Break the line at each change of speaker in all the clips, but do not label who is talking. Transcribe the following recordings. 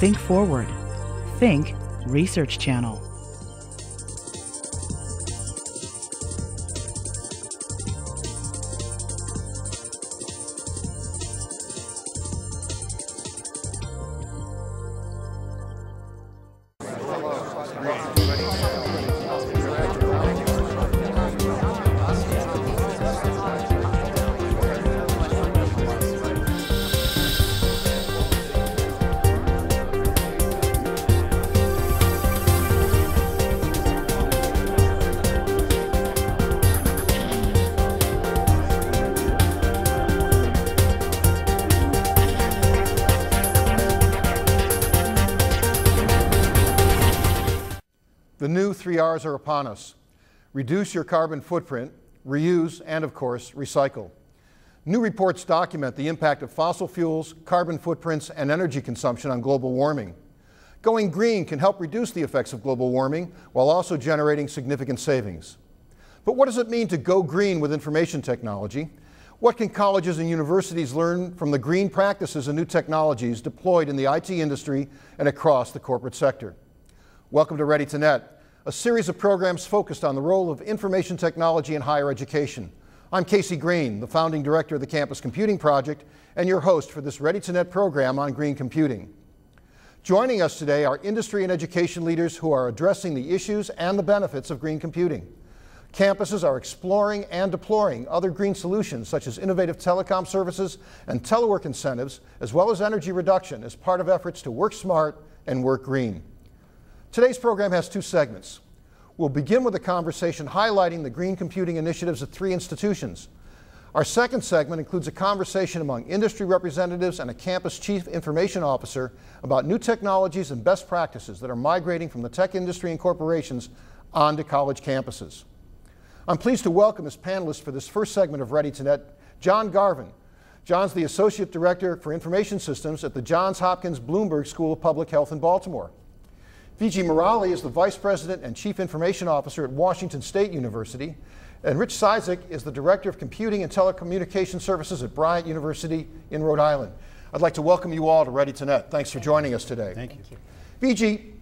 Think forward. Think Research Channel.
The new 3 R's are upon us. Reduce your carbon footprint, reuse, and of course, recycle. New reports document the impact of fossil fuels, carbon footprints, and energy consumption on global warming. Going green can help reduce the effects of global warming while also generating significant savings. But what does it mean to go green with information technology? What can colleges and universities learn from the green practices and new technologies deployed in the IT industry and across the corporate sector? Welcome to Ready to Net, a series of programs focused on the role of information technology in higher education. I'm Casey Green, the founding director of the Campus Computing Project, and your host for this Ready to Net program on green computing. Joining us today are industry and education leaders who are addressing the issues and the benefits of green computing. Campuses are exploring and deploying other green solutions such as innovative telecom services and telework incentives, as well as energy reduction as part of efforts to work smart and work green. Today's program has 2 segments. We'll begin with a conversation highlighting the green computing initiatives at 3 institutions. Our second segment includes a conversation among industry representatives and a campus chief information officer about new technologies and best practices that are migrating from the tech industry and corporations onto college campuses. I'm pleased to welcome as panelists for this first segment of Ready to Net, John Garvin. John's the Associate Director for Information Systems at the Johns Hopkins Bloomberg School of Public Health in Baltimore. Vijay Murali is the Vice President and Chief Information Officer at Washington State University, and Rich Cizik is the Director of Computing and Telecommunication Services at Bryant University in Rhode Island. I'd like to welcome you all to Ready to Net. Thanks for joining us today.
Thank you.
Vijay,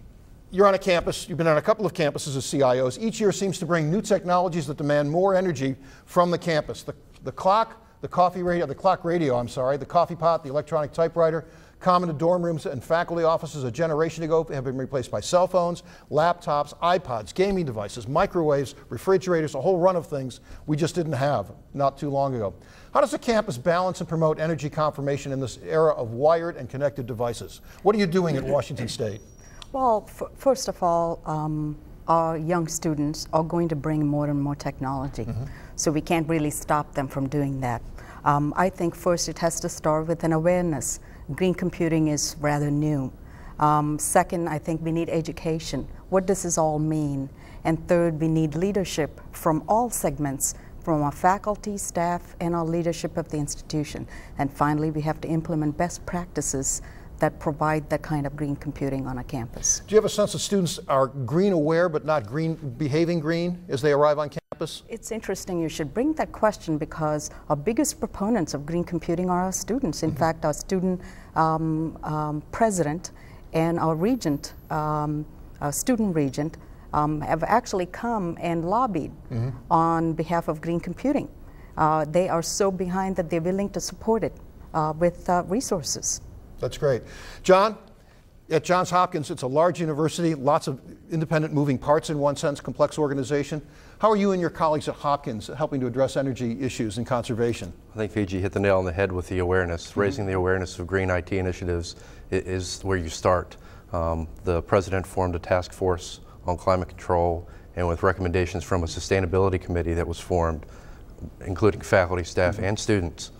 you're on a campus, you've been on a couple of campuses as CIOs. Each year seems to bring new technologies that demand more energy from the campus. The clock, the coffee radio, the clock radio, I'm sorry, the coffee pot, the electronic typewriter, common to dorm rooms and faculty offices a generation ago have been replaced by cell phones, laptops, iPods, gaming devices, microwaves, refrigerators, a whole run of things we just didn't have not too long ago. How does a campus balance and promote energy conservation in this era of wired and connected devices? What are you doing at Washington State?
Well, first of all, our young students are going to bring more and more technology, so we can't really stop them from doing that. I think first it has to start with an awareness. Green computing is rather new. Second, I think we need education. What does this all mean? And third, we need leadership from all segments, from our faculty, staff, and our leadership of the institution. And finally, we have to implement best practices that provide that kind of green computing on a campus.
Do you have a sense that students are green aware but not behaving green as they arrive on campus?
It's interesting you should bring that question because our biggest proponents of green computing are our students. In fact, our student president and our regent, our student regent, have actually come and lobbied on behalf of green computing. They are so behind that they're willing to support it with resources.
That's great. John, at Johns Hopkins, it's a large university, lots of independent moving parts in one sense, complex organization. How are you and your colleagues at Hopkins helping to address energy issues and conservation?
I think Vijay hit the nail on the head with the awareness. Raising the awareness of green IT initiatives is where you start. The president formed a task force on climate control, and with recommendations from a sustainability committee that was formed, including faculty, staff, and students,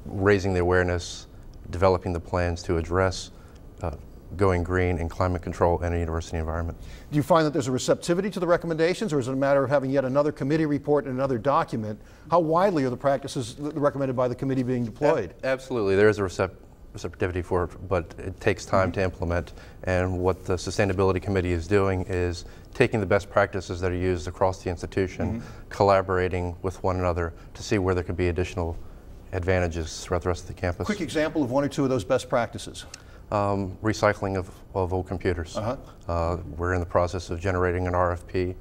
raising the awareness, developing the plans to address going green and climate control in a university environment.
Do you find that there's a receptivity to the recommendations, or is it a matter of having yet another committee report and another document? How widely are the practices recommended by the committee being deployed?
Absolutely, there is a receptivity for it, but it takes time to implement. And what the Sustainability Committee is doing is taking the best practices that are used across the institution, collaborating with one another to see where there could be additional advantages throughout the rest of the campus.
Quick example of one or two of those best practices.
Recycling of old computers. We're in the process of generating an RFP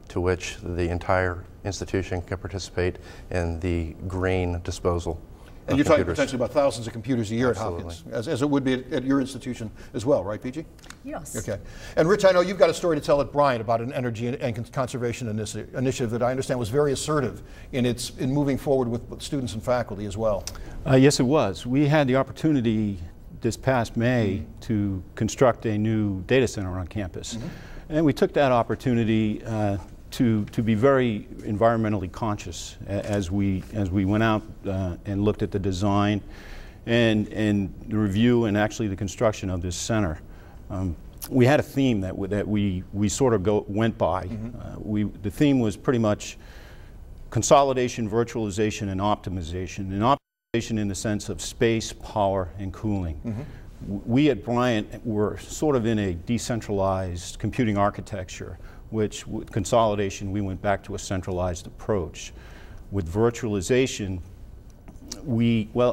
to which the entire institution can participate in the green disposal.
And you're talking potentially about thousands of computers a year
Absolutely.
at Hopkins, as it would be at your institution as well, right, PG?
Yes.
Okay. And Rich, I know you've got a story to tell at Bryant about an energy and conservation initiative that I understand was very assertive in moving forward with students and faculty as well.
Yes, it was. We had the opportunity this past May to construct a new data center on campus. And we took that opportunity to be very environmentally conscious as we went out and looked at the design and the review and actually the construction of this center. We had a theme that we sort of went by. The theme was pretty much consolidation, virtualization, and optimization. And optimization in the sense of space, power, and cooling. We at Bryant were sort of in a decentralized computing architecture, which with consolidation, we went back to a centralized approach. With virtualization,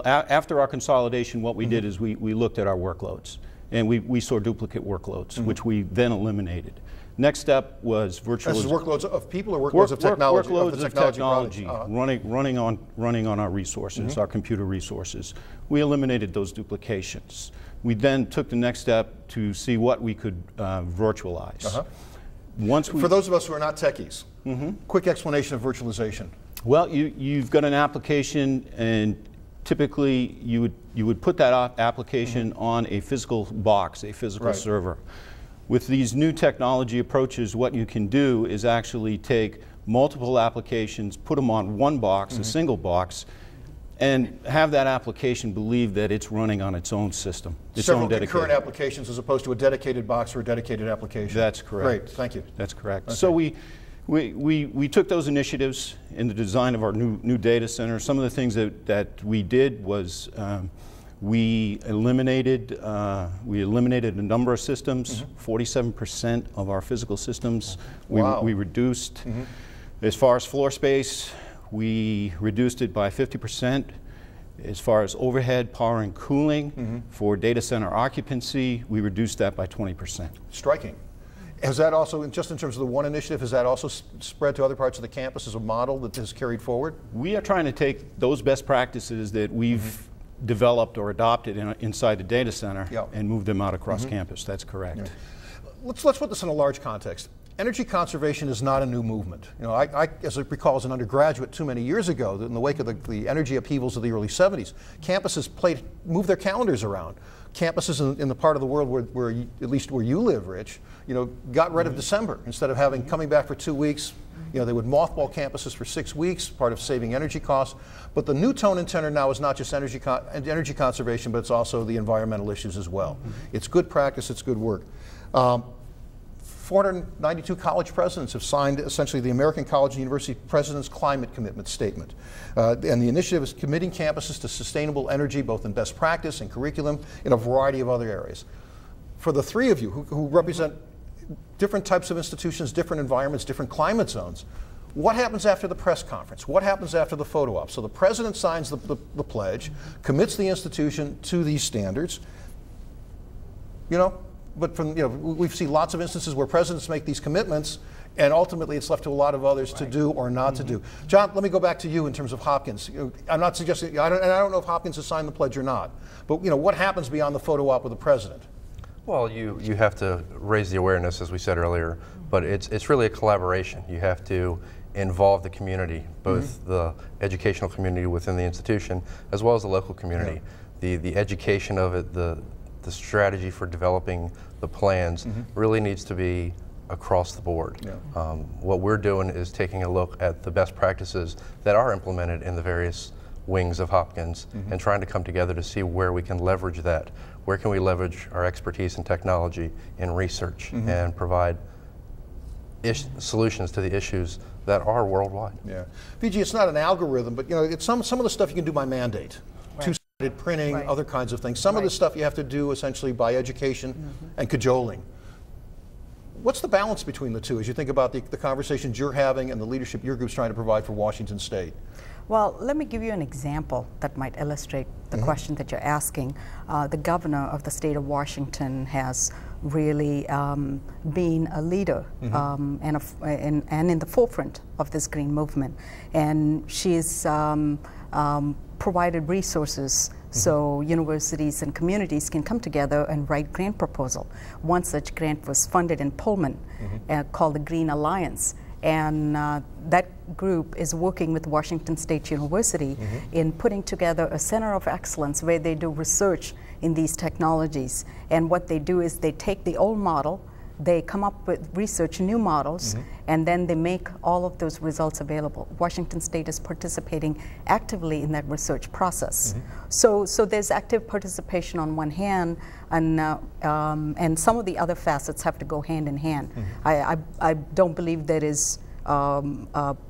after our consolidation, what we did is we looked at our workloads, and we saw duplicate workloads, which we then eliminated. Next step was virtualization.
This is workloads of people or workloads of technology?
Workloads of technology running on our resources, our computer resources. We eliminated those duplications. We then took the next step to see what we could virtualize. For those of us who are not techies, quick explanation of virtualization. Well, you've got an application, and typically you would put that application on a physical box, a physical server. With these new technology approaches, what you can do is actually take multiple applications, put them on one box, a single box, and have that application believe that it's running on its own system.
Several concurrent applications as opposed to a dedicated box or a dedicated application.
That's correct.
Great, thank you.
That's correct.
Okay.
So we took those initiatives in the design of our new data center. Some of the things that we did was we eliminated a number of systems. 47% of our physical systems we reduced. As far as floor space, we reduced it by 50%. As far as overhead, power, and cooling, for data center occupancy, we reduced that by 20%.
Striking. Has that also, just in terms of the one initiative, has that also spread to other parts of the campus as a model that is carried forward?
We are trying to take those best practices that we've developed or adopted inside the data center and move them out across campus. That's correct.
Let's put this in a large context. Energy conservation is not a new movement. You know, I as I recall, as an undergraduate too many years ago, in the wake of the energy upheavals of the early 70s, campuses moved their calendars around. Campuses in the part of the world where at least where you live, Rich, you know, got rid of December. Instead of coming back for 2 weeks, you know, they would mothball campuses for 6 weeks, part of saving energy costs. But the new tone and tenor now is not just energy conservation, but it's also the environmental issues as well. It's good practice, it's good work. 492 college presidents have signed essentially the American College and University President's Climate Commitment Statement. And the initiative is committing campuses to sustainable energy, both in best practice and curriculum, in a variety of other areas. For the three of you who represent different types of institutions, different environments, different climate zones, what happens after the press conference? What happens after the photo op? So the president signs the pledge, commits the institution to these standards, you know, but we've seen lots of instances where presidents make these commitments and ultimately it's left to a lot of others to do or not to do. John, let me go back to you in terms of Hopkins. I'm not suggesting, I don't know if Hopkins has signed the pledge or not, but you know, what happens beyond the photo op with the president?
Well, you have to raise the awareness, as we said earlier, but it's really a collaboration. You have to involve the community, both the educational community within the institution, as well as the local community. The education of it, the strategy for developing the plans really needs to be across the board. What we're doing is taking a look at the best practices that are implemented in the various wings of Hopkins and trying to come together to see where we can leverage that. Where can we leverage our expertise in technology, in research, and provide solutions to the issues that are worldwide.
Yeah, PG, it's not an algorithm, but you know, it's some of the stuff you can do by mandate. Two-sided printing, other kinds of things. Some of the stuff you have to do essentially by education and cajoling. What's the balance between the two as you think about the conversations you're having and the leadership your group's trying to provide for Washington State?
Well, let me give you an example that might illustrate the question that you're asking. The governor of the state of Washington has really been a leader and in the forefront of this green movement. And she's provided resources so universities and communities can come together and write grant proposal. One such grant was funded in Pullman called the Green Alliance. And that group is working with Washington State University in putting together a center of excellence where they do research in these technologies. And what they do is they take the old model, they come up with research new models, and then they make all of those results available. Washington State is participating actively in that research process. So there's active participation on one hand, and some of the other facets have to go hand in hand. I don't believe there is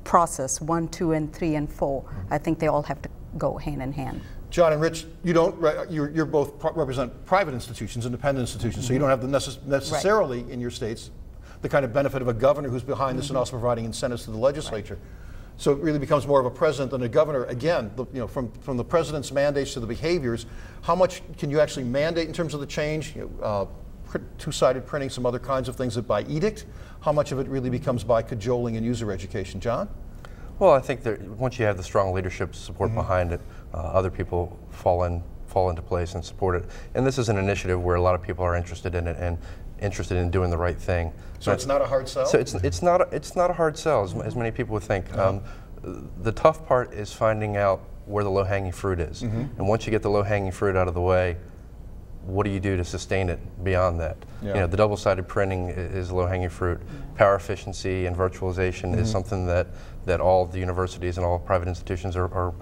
process 1, 2, and 3, and 4. I think they all have to go hand in hand.
John and Rich, you don't. You're both represent private institutions, independent institutions, so you don't have the necessarily in your states the kind of benefit of a governor who's behind this and also providing incentives to the legislature. So it really becomes more of a president than a governor. Again, from the president's mandates to the behaviors, how much can you actually mandate in terms of the change? Two-sided printing, some other kinds of things that by edict. How much of it really becomes by cajoling and user education, John?
Well, I think that once you have the strong leadership support behind it, other people fall into place and support it. And this is an initiative where a lot of people are interested in it and interested in doing the right thing.
So it's not a hard sell?
So it's not a hard sell, as many people would think. The tough part is finding out where the low-hanging fruit is. And once you get the low-hanging fruit out of the way, what do you do to sustain it beyond that? You know, the double-sided printing is low-hanging fruit. Power efficiency and virtualization is something that all the universities and all private institutions are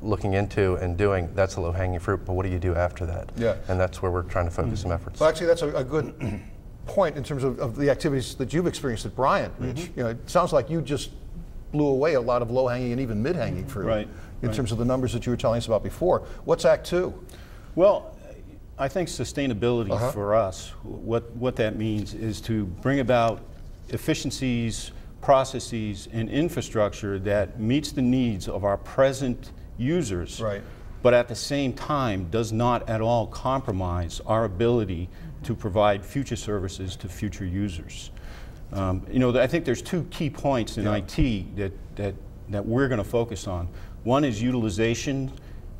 looking into and doing. That's a low-hanging fruit, but what do you do after that? And that's where we're trying to focus some efforts.
Well, actually, that's a good point in terms of the activities that you've experienced at Bryant, Rich. You know, it sounds like you just blew away a lot of low-hanging and even mid-hanging fruit in terms of the numbers that you were telling us about before. What's Act 2?
Well, I think sustainability for us, what that means is to bring about efficiencies, processes, and infrastructure that meets the needs of our present users, but at the same time does not at all compromise our ability to provide future services to future users. You know, I think there's two key points in IT that we're going to focus on. One is utilization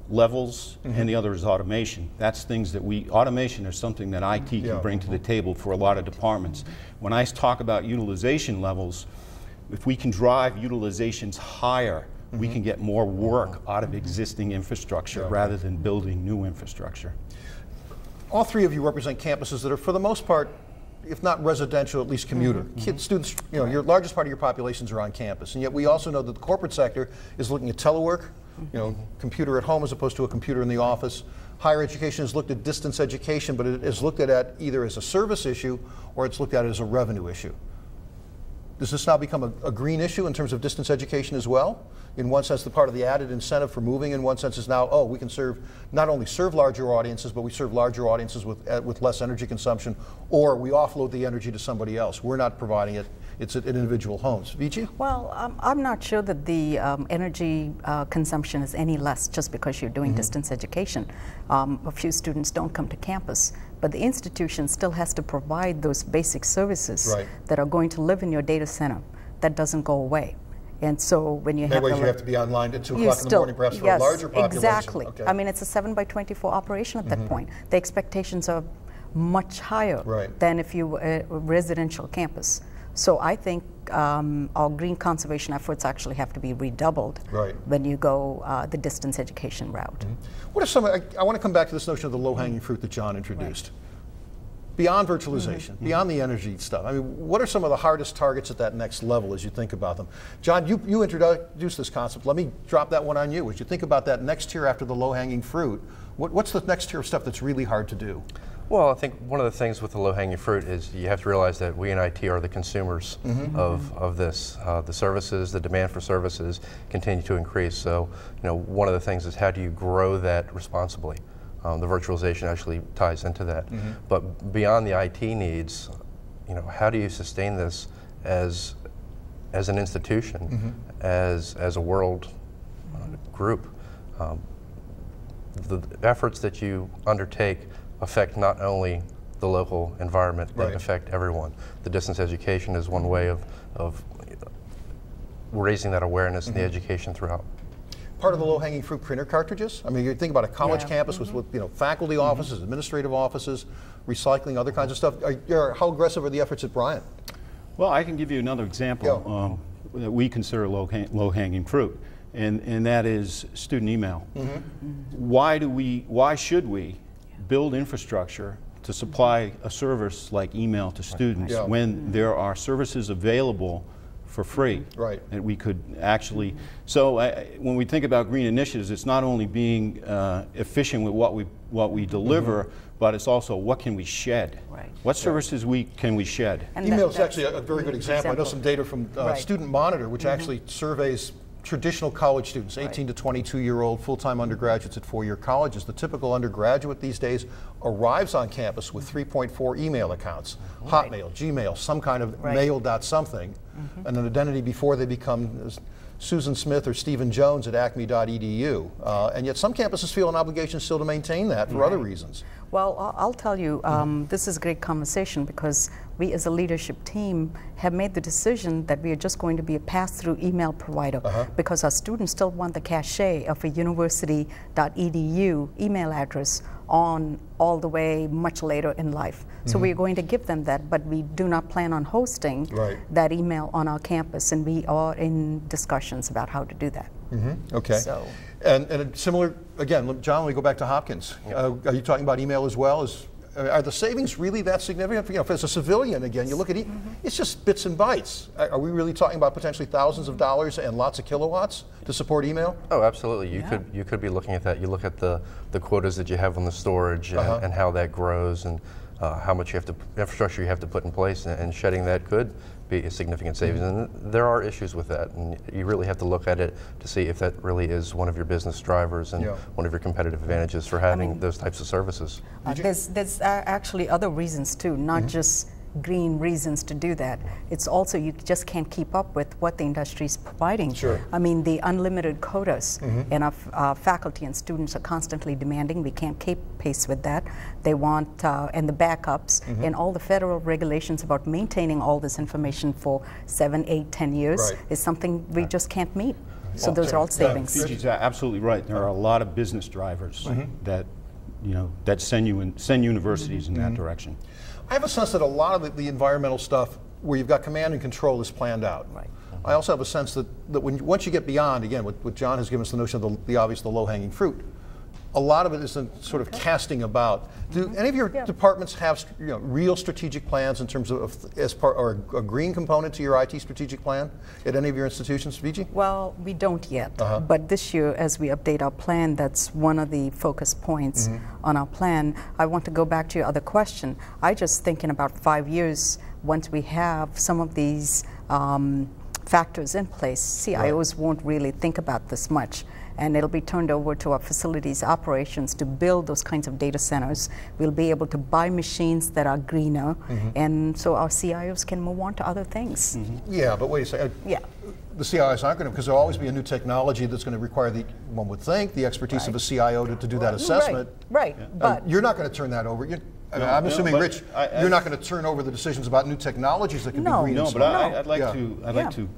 levels, and the other is automation. That's things that automation is something that IT can bring to the table for a lot of departments. When I talk about utilization levels, if we can drive utilizations higher, we can get more work out of existing infrastructure rather than building new infrastructure.
All three of you represent campuses that are, for the most part, if not residential, at least commuter. Kids, students, you know, your largest part of your populations are on campus, and yet we also know that the corporate sector is looking at telework, you know, computer at home as opposed to a computer in the office. Higher education has looked at distance education, but it is looked at either as a service issue or it's looked at as a revenue issue. Does this now become a green issue in terms of distance education as well? In one sense, the part of the added incentive for moving, in one sense, is now, oh, we can not only serve larger audiences, but we serve larger audiences with less energy consumption, or we offload the energy to somebody else. We're not providing it. It's at individual homes. Vici?
Well, I'm not sure that the energy consumption is any less just because you're doing distance education. A few students don't come to campus, but the institution still has to provide those basic services that are going to live in your data center. That doesn't go away. And so when you
you have to be online at 2 o'clock in the morning, perhaps for a larger population.
Exactly. I mean, it's a 7/24 operation at that point. The expectations are much higher than if you were a residential campus. So I think our green conservation efforts actually have to be redoubled when you go the distance education route.
What are some, I want to come back to this notion of the low-hanging fruit that John introduced. Beyond virtualization, beyond the energy stuff, I mean, what are some of the hardest targets at that next level as you think about them? John, you introduced this concept. Let me drop that one on you. As you think about that next tier after the low-hanging fruit, what's the next tier of stuff that's really hard to do?
Well, I think one of the things with the low-hanging fruit is you have to realize that we in IT are the consumers of this. The services, the demand for services continue to increase. So, you know, one of the things is how do you grow that responsibly? The virtualization actually ties into that. But beyond the IT needs, you know, how do you sustain this as an institution, as a world group, the efforts that you undertake affect not only the local environment, but affect everyone. The distance education is one way of raising that awareness and the education throughout.
Part of the low-hanging fruit, printer cartridges. I mean, you think about a college campus with faculty offices, administrative offices, recycling, other kinds of stuff. How aggressive are the efforts at Bryant?
Well, I can give you another example that we consider low-hanging fruit, and that is student email. Why should we build infrastructure to supply a service like email to students when there are services available for free? And we could actually, so when we think about green initiatives, it's not only being efficient with what we deliver, but it's also what can we shed? What services can we shed?
And email is actually a very good example. I know some data from Student Monitor, which actually surveys traditional college students, 18 to 22-year-old full-time undergraduates at four-year colleges. The typical undergraduate these days arrives on campus with 3.4 email accounts, Hotmail, Gmail, some kind of mail.something, and an identity before they become Susan Smith or Stephen Jones at acme.edu. And yet some campuses feel an obligation still to maintain that for other reasons.
Well, I'll tell you, this is a great conversation because we as a leadership team have made the decision that we are just going to be a pass-through email provider because our students still want the cachet of a university.edu email address on all the way much later in life. So we're going to give them that, but we do not plan on hosting that email on our campus, and we are in discussions about how to do that.
Okay.
So.
And similar, again, John, let me go back to Hopkins. Are you talking about email as well? Are the savings really that significant? You know, if as a civilian, again, you look at it's just bits and bytes. Are we really talking about potentially thousands of dollars and lots of kilowatts to support email?
Oh, absolutely. You could be looking at that. You look at the quotas that you have on the storage and how that grows and how much infrastructure you have to put in place, and shedding that could be a significant savings. And there are issues with that, and you really have to look at it to see if that really is one of your business drivers and one of your competitive advantages for having those types of services.
There's actually other reasons too, not just green reasons to do that. It's also you just can't keep up with what the industry is providing. I mean, the unlimited quotas, and our faculty and students are constantly demanding. We can't keep pace with that. They want, and the backups, and all the federal regulations about maintaining all this information for 7, 8, 10 years is something we just can't meet. So those are all savings.
PG's absolutely right. There are a lot of business drivers that, that send universities in that direction.
I have a sense that a lot of the environmental stuff where you've got command and control is planned out. I also have a sense that once you get beyond, again, what John has given us the notion of the obvious, the low-hanging fruit, a lot of it is sort of casting about. Do any of your departments have real strategic plans in terms of as part or a green component to your IT strategic plan at any of your institutions, PG?
Well, we don't yet, but this year as we update our plan, that's one of the focus points on our plan. I want to go back to your other question. I just think in about 5 years, once we have some of these factors in place, CIOs won't really think about this much. And it'll be turned over to our facilities operations to build those kinds of data centers. We'll be able to buy machines that are greener, and so our CIOs can move on to other things.
Yeah, but wait a second. The CIOs aren't going to, because there'll always be a new technology that's going to require one would think, the expertise of a CIO to do that assessment.
But
you're not going to turn that over. I'm assuming, Rich, you're not going to turn over the decisions about new technologies that can be green.
No, but I'd like to.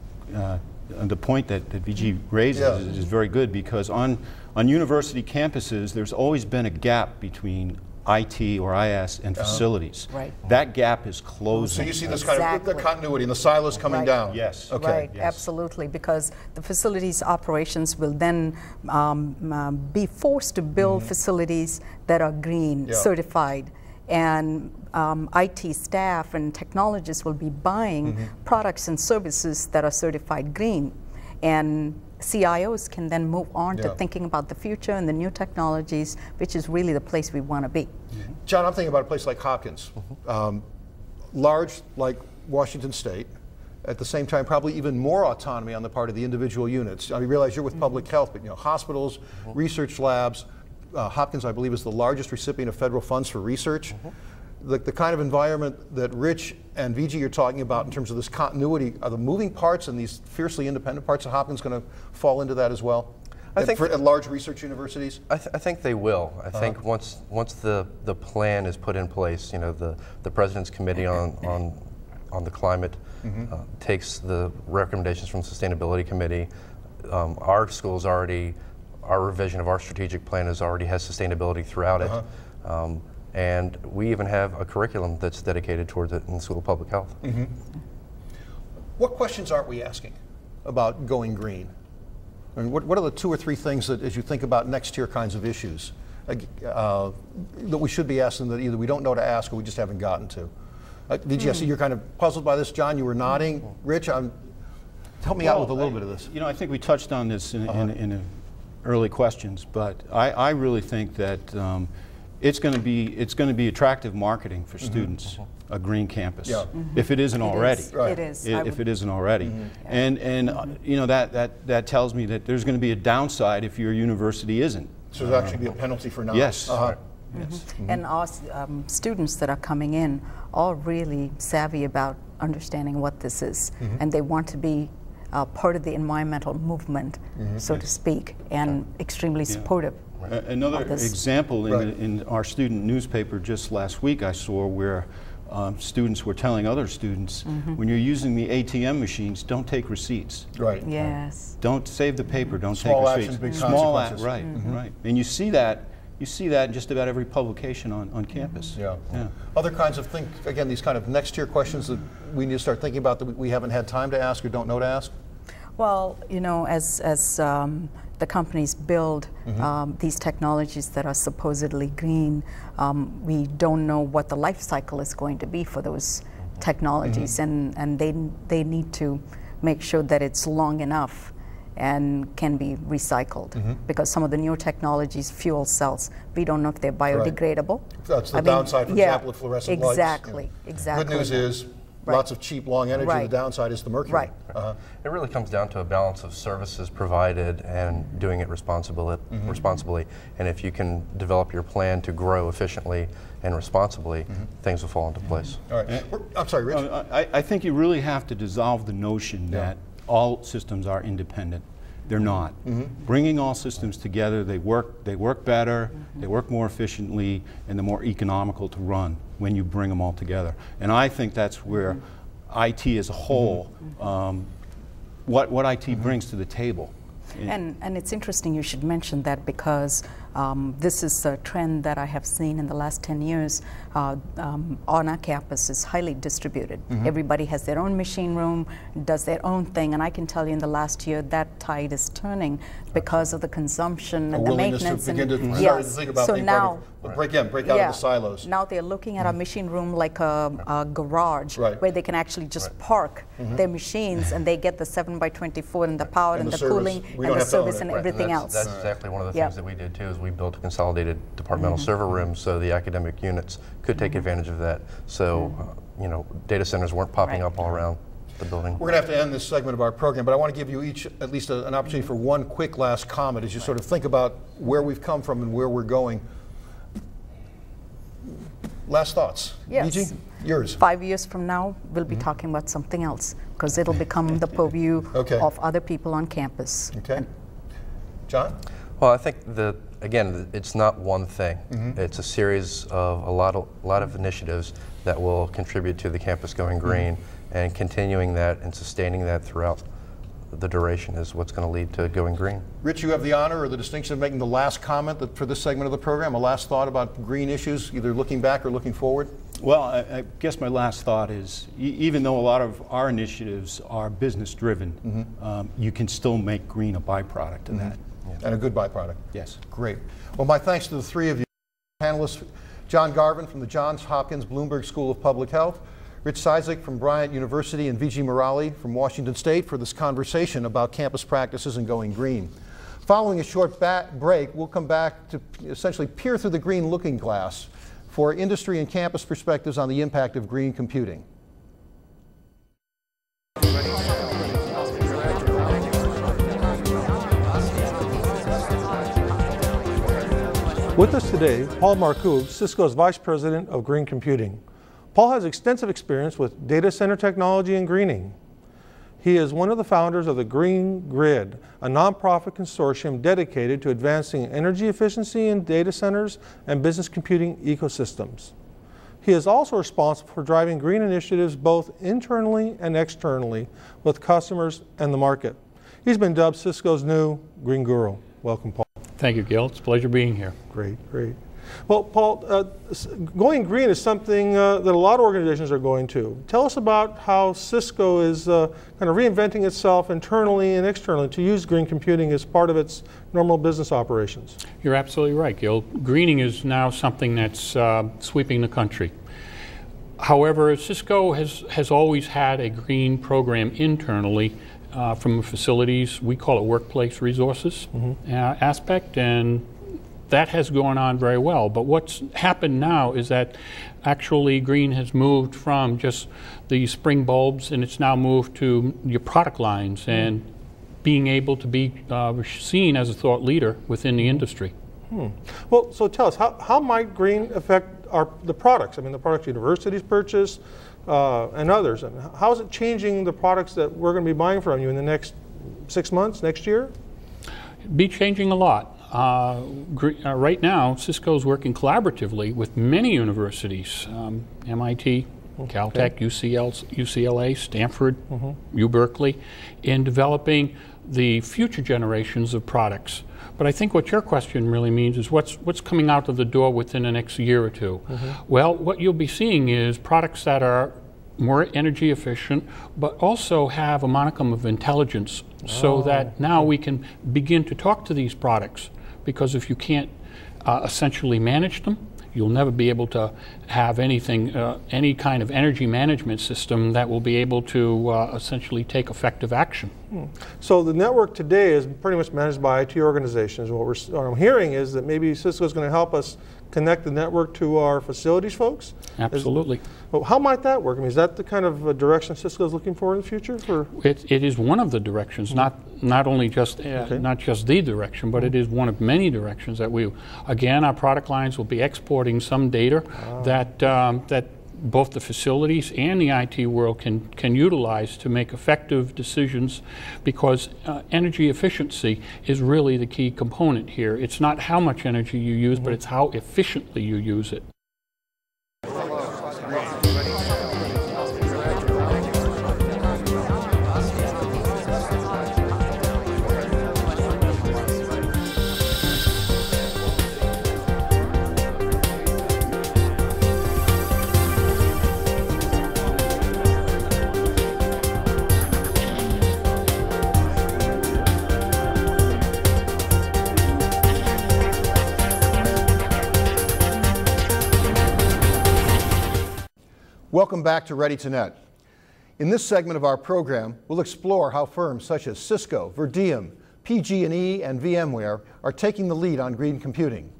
The point that VG raises is very good, because on university campuses, there's always been a gap between IT or IS and facilities. That gap is closing.
So you see this kind of the continuity and the silos coming down.
Yes.
Okay.
Absolutely, because the facilities operations will then be forced to build facilities that are green, certified, and IT staff and technologists will be buying products and services that are certified green. And CIOs can then move on to thinking about the future and the new technologies, which is really the place we want to be.
John, I'm thinking about a place like Hopkins, large like Washington State, at the same time probably even more autonomy on the part of the individual units. I realize you're with public health, but hospitals, research labs. Hopkins, I believe, is the largest recipient of federal funds for research. The kind of environment that Rich and VG are talking about in terms of this continuity, are the moving parts and these fiercely independent parts of Hopkins going to fall into that as well? at large research universities?
I think they will. I think once the plan is put in place, you know, the President's Committee on the Climate takes the recommendations from the Sustainability Committee. Our school's already, our revision of our strategic plan already has sustainability throughout it. And we even have a curriculum that's dedicated towards it in the School of Public Health.
What questions aren't we asking about going green? I mean, what are the 2 or 3 things that, as you think about next year kinds of issues, that we should be asking that either we don't know to ask or we just haven't gotten to? VG, I see you're kind of puzzled by this. John, you were nodding. Rich, help me out with a little bit of this.
You know, I think we touched on this in early questions, but I really think that it's going to be attractive marketing for students. A green campus, if it isn't already.
It is.
If it isn't already, and you know that tells me that there's going to be a downside if your university isn't.
So there'll actually be a penalty for not.
Yes.
Yes. And our students that are coming in are really savvy about understanding what this is, and they want to be part of the environmental movement, so to speak, and extremely supportive.
Another example in our student newspaper just last week I saw where students were telling other students, when you're using the ATM machines, don't take receipts.
Right.
Yes.
Don't save the paper. Don't
Small
take
actions,
receipts.
big consequences.
Right. Right. And you see that in just about every publication on campus.
Yeah. Other kinds of things. Again, these kind of next year questions that we need to start thinking about that we haven't had time to ask or don't know to ask.
Well, you know, as the companies build these technologies that are supposedly green, we don't know what the life cycle is going to be for those technologies, and they need to make sure that it's long enough and can be recycled, because some of the newer technologies, fuel cells, we don't know if they're biodegradable.
That's the downside, for example, of fluorescent lights.
Exactly.
Good news is lots of cheap, long energy. The downside is the mercury.
It really comes down to a balance of services provided and doing it responsibly. And if you can develop your plan to grow efficiently and responsibly, things will fall into place.
All right. I'm sorry, Rich.
I think you really have to dissolve the notion that all systems are independent. They're not. Bringing all systems together, they work better, they work more efficiently, and they're more economical to run when you bring them all together. And I think that's where IT as a whole, what IT brings to the table.
And it's interesting you should mention that, because this is a trend that I have seen in the last 10 years. On our campus is highly distributed. Everybody has their own machine room, does their own thing, and I can tell you in the last year that tide is turning because of the consumption and the maintenance.
To begin to think about
so now,
break out of the silos.
Now they're looking at a machine room like a garage, where they can actually just park their machines, and they get the 7x24 and the power and the cooling and the service and everything else.
That's exactly one of the things that we did too, is we built a consolidated departmental server room so the academic units could take advantage of that. So, you know, data centers weren't popping up all around the building.
We're going to have to end this segment of our program, but I want to give you each at least an opportunity for one quick last comment as you sort of think about where we've come from and where we're going. Last thoughts.
Yes.
VG, yours.
5 years from now, we'll be talking about something else, because it'll become the purview of other people on campus.
Okay. John?
Well, I think again, it's not one thing. It's a series of a lot of initiatives that will contribute to the campus going green, and continuing that and sustaining that throughout the duration is what's going to lead to going green.
Rich, you have the honor or the distinction of making the last comment for this segment of the program, a last thought about green issues, either looking back or looking forward?
Well, I guess my last thought is, even though a lot of our initiatives are business driven, you can still make green a byproduct of that.
And a good byproduct.
Yes.
Great. Well, my thanks to the three of you panelists: John Garvin from the Johns Hopkins Bloomberg School of Public Health, Rich Cizik from Bryant University, and VG Murali from Washington State for this conversation about campus practices and going green. Following a short break, we'll come back to essentially peer through the green looking glass for industry and campus perspectives on the impact of green computing.
With us today, Paul Marcoux, Cisco's Vice President of Green Computing. Paul has extensive experience with data center technology and greening. He is one of the founders of the Green Grid, a nonprofit consortium dedicated to advancing energy efficiency in data centers and business computing ecosystems. He is also responsible for driving green initiatives both internally and externally with customers and the market. He's been dubbed Cisco's new Green Guru. Welcome, Paul.
Thank you, Gil. It's a pleasure being here.
Great, great. Well, Paul, going green is something that a lot of organizations are going to. Tell us about how Cisco is kind of reinventing itself internally and externally to use green computing as part of its normal business operations.
You're absolutely right, Gil. Greening is now something that's sweeping the country. However, Cisco has always had a green program internally from facilities. We call it workplace resources aspect, and that has gone on very well. But what's happened now is that actually green has moved from just the spring bulbs, and it's now moved to your product lines and being able to be seen as a thought leader within the industry.
Well, so tell us, how might green affect the products? I mean, the products universities purchase and others. And how is it changing the products that we're going to be buying from you in the next 6 months, next year?
Be changing a lot. Right now, Cisco is working collaboratively with many universities, MIT, Caltech, UCLA, Stanford, UBerkeley, in developing the future generations of products. But I think what your question really means is what's coming out of the door within the next year or two. Well, what you'll be seeing is products that are more energy efficient, but also have a modicum of intelligence, so that now we can begin to talk to these products. Because if you can't essentially manage them, you'll never be able to have anything, any kind of energy management system that will be able to essentially take effective action.
So the network today is pretty much managed by IT organizations. What I'm hearing is that maybe Cisco is going to help us connect the network to our facilities folks?
Absolutely.
Well, how might that work? I mean, is that the kind of direction Cisco is looking for in the future?
It is one of the directions, not only just not just the direction, but it is one of many directions that again, our product lines will be exporting some data that both the facilities and the IT world can utilize to make effective decisions, because energy efficiency is really the key component here. It's not how much energy you use, but it's how efficiently you use it.
Welcome back to Ready to Net. In this segment of our program, we'll explore how firms such as Cisco, Verdiem, PG&E, and VMware are taking the lead on green computing.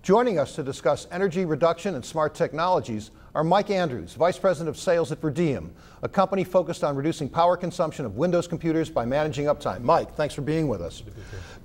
Joining us to discuss energy reduction and smart technologies are Mike Andrews, Vice President of Sales at Verdiem, a company focused on reducing power consumption of Windows computers by managing uptime. Mike, thanks for being with us.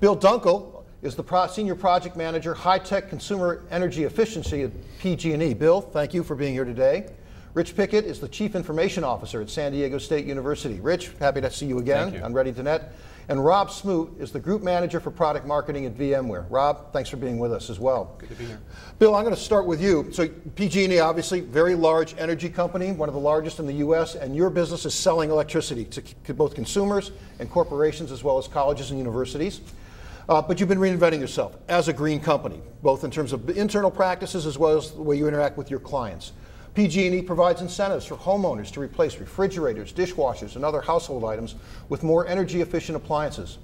Bill Dunkel is the Senior Project Manager, High-Tech Consumer Energy Efficiency at PG&E. Bill, thank you for being here today. Rich Pickett is the Chief Information Officer at San Diego State University. Rich, happy to see you again on Ready to Net. And Rob Smoot is the Group Manager for Product Marketing at VMware. Rob, thanks for being with us as well.
Good to be here.
Bill, I'm going to start with you. So PG&E, obviously, very large energy company, one of the largest in the U.S., and your business is selling electricity to both consumers and corporations, as well as colleges and universities. But you've been reinventing yourself as a green company, both in terms of internal practices as well as the way you interact with your clients. PG&E provides incentives for homeowners to replace refrigerators, dishwashers, and other household items with more energy-efficient appliances.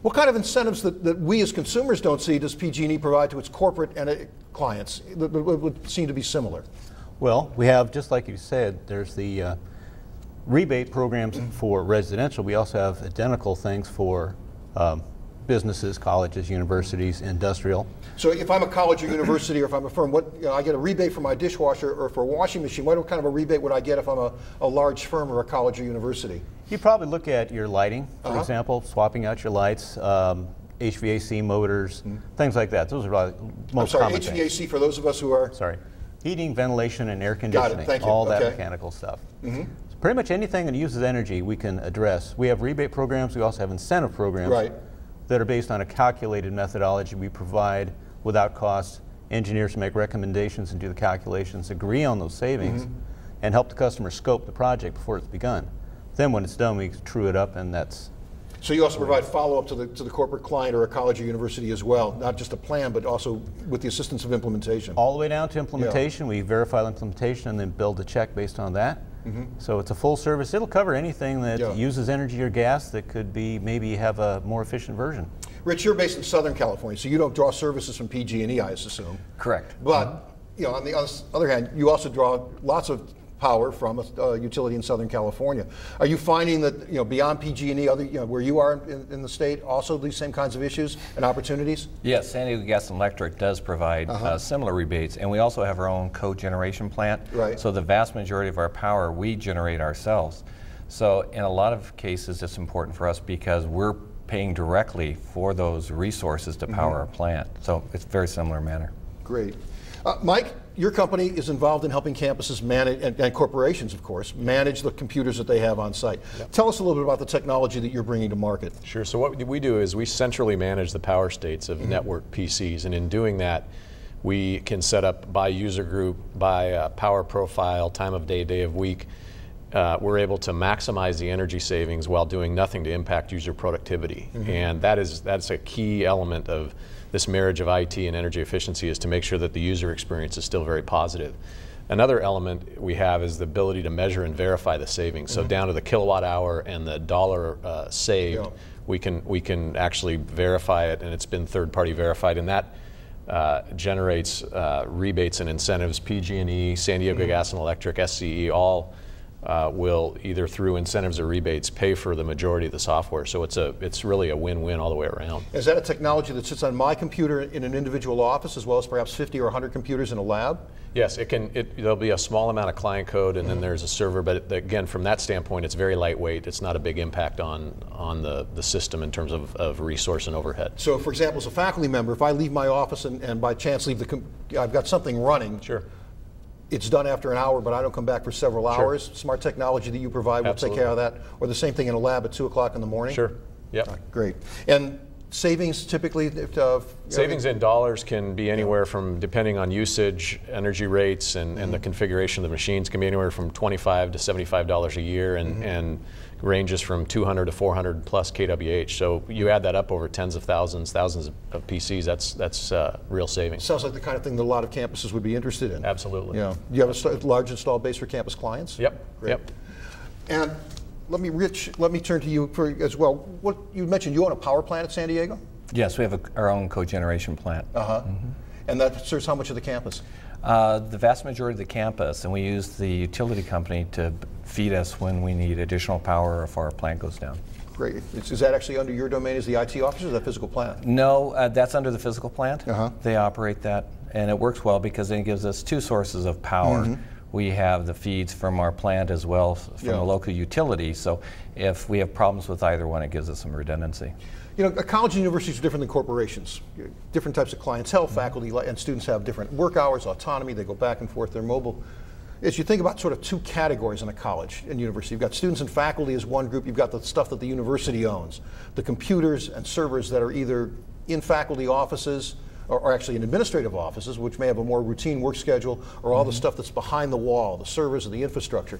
What kind of incentives that we as consumers don't see does PG&E provide to its corporate clients that would seem to be similar?
Well, we have, just like you said, there's the rebate programs for residential. We also have identical things for businesses, colleges, universities, industrial.
So if I'm a college or university, or if I'm a firm, I get a rebate for my dishwasher or for a washing machine. What kind of a rebate would I get if I'm a large firm or a college or university?
You probably look at your lighting, for example, swapping out your lights, HVAC motors, things like that. Those are probably most common things.
HVAC for those of us who are...
Sorry. Heating, ventilation, and air conditioning.
Got it, thank you.
All that mechanical stuff. Pretty much anything that uses energy we can address. We have rebate programs, we also have incentive programs that are based on a calculated methodology we provide without cost. Engineers make recommendations and do the calculations, agree on those savings, and help the customer scope the project before it's begun. Then when it's done, we true it up, and that's...
So you also provide follow-up to the corporate client or a college or university as well, not just a plan, but also with the assistance of implementation.
All the way down to implementation. We verify the implementation and then build a check based on that. So it's a full service. It'll cover anything that uses energy or gas that could be maybe have a more efficient version.
Rich, you're based in Southern California, so you don't draw services from PG&E, I assume.
Correct.
But you know, on the other hand, you also draw lots of power from a utility in Southern California. Are you finding that beyond PG&E, other where you are in the state, also these same kinds of issues and opportunities?
Yes, San Diego Gas and Electric does provide similar rebates, and we also have our own cogeneration plant.
Right.
So the vast majority of our power we generate ourselves. So in a lot of cases, it's important for us because we're paying directly for those resources to power our plant. So it's a very similar manner.
Great. Mike, your company is involved in helping campuses manage, and corporations, of course, manage the computers that they have on site. Tell us a little bit about the technology that you're bringing to market.
Sure. So what we do is we centrally manage the power states of network PCs, and in doing that, we can set up by user group, by power profile, time of day, day of week. We're able to maximize the energy savings while doing nothing to impact user productivity, and that's a key element of this marriage of IT and energy efficiency, is to make sure that the user experience is still very positive. Another element we have is the ability to measure and verify the savings. So down to the kilowatt hour and the dollar saved, we can actually verify it, and it's been third-party verified, and that generates rebates and incentives. PG&E, San Diego Gas and Electric, SCE, all will either through incentives or rebates pay for the majority of the software. So it's really a win-win all the way around.
Is that a technology that sits on my computer in an individual office as well as perhaps 50 or 100 computers in a lab?
Yes, there'll be a small amount of client code, and then there's a server, but again, from that standpoint, it's very lightweight. It's not a big impact on the system in terms of resource and overhead.
So for example, as a faculty member, if I leave my office and by chance leave I've got something running.
Sure.
It's done after an hour, but I don't come back for several hours.
Sure.
Smart technology that you provide will take care of that. Or the same thing in a lab at 2 o'clock in the morning?
Sure, yep.
Great. And savings typically?
Savings in dollars can be anywhere from, depending on usage, energy rates, and the configuration of the machines, can be anywhere from $25 to $75 a year, and ranges from 200 to 400 plus kWh. So you add that up over tens of thousands of PCs, that's real savings.
Sounds like the kind of thing that a lot of campuses would be interested in.
Absolutely.
Yeah. Do you have a large installed base for campus clients?
Yep.
Great.
Yep.
And Rich, let me turn to you as well. What you mentioned, you own a power plant at San Diego?
Yes, we have our own cogeneration plant.
And that serves how much of the campus?
The vast majority of the campus, and we use the utility company to feed us when we need additional power if our plant goes down.
Great. Is that actually under your domain as the IT office, or is that physical plant?
No, that's under the physical plant. They operate that, and it works well because it gives us two sources of power. We have the feeds from our plant as well from the local utility, so if we have problems with either one, it gives us some redundancy.
You know, college and universities are different than corporations. Different types of clientele, faculty and students have different work hours, autonomy, they go back and forth, they're mobile. As you think about sort of two categories in a college and university, you've got students and faculty as one group, you've got the stuff that the university owns, the computers and servers that are either in faculty offices or actually in administrative offices, which may have a more routine work schedule, or all the stuff that's behind the wall, the servers and the infrastructure.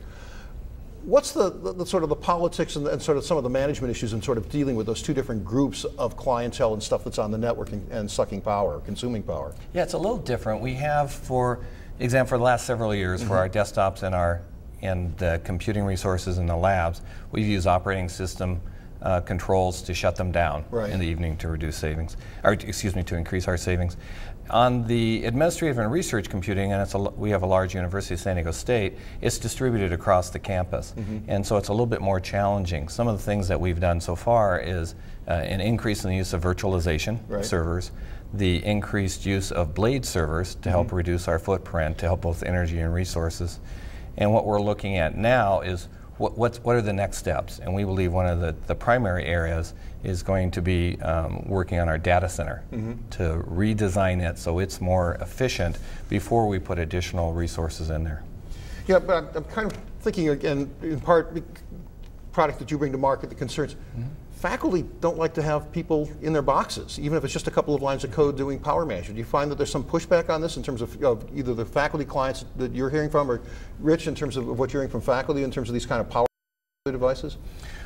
What's the sort of the politics and sort of some of the management issues in sort of dealing with those two different groups of clientele and stuff that's on the network and sucking power, consuming power? Yeah,
it's a little different. We have, for example, for the last several years, for our desktops and the computing resources in the labs, we've used operating system controls to shut them down in the evening to reduce savings, or excuse me, to increase our savings. On the administrative and research computing, and we have a large university, San Diego State, it's distributed across the campus. And so it's a little bit more challenging. Some of the things that we've done so far is an increase in the use of virtualization servers, the increased use of blade servers to help reduce our footprint, to help both energy and resources. And what we're looking at now is what are the next steps? And we believe one of the primary areas is going to be working on our data center to redesign it so it's more efficient before we put additional resources in there.
Yeah, but I'm kind of thinking again, in part, product that you bring to market, the concerns. Faculty don't like to have people in their boxes, even if it's just a couple of lines of code doing power management. Do you find that there's some pushback on this in terms of either the faculty clients that you're hearing from, or Rich, in terms of what you're hearing from faculty in terms of these kind of power devices?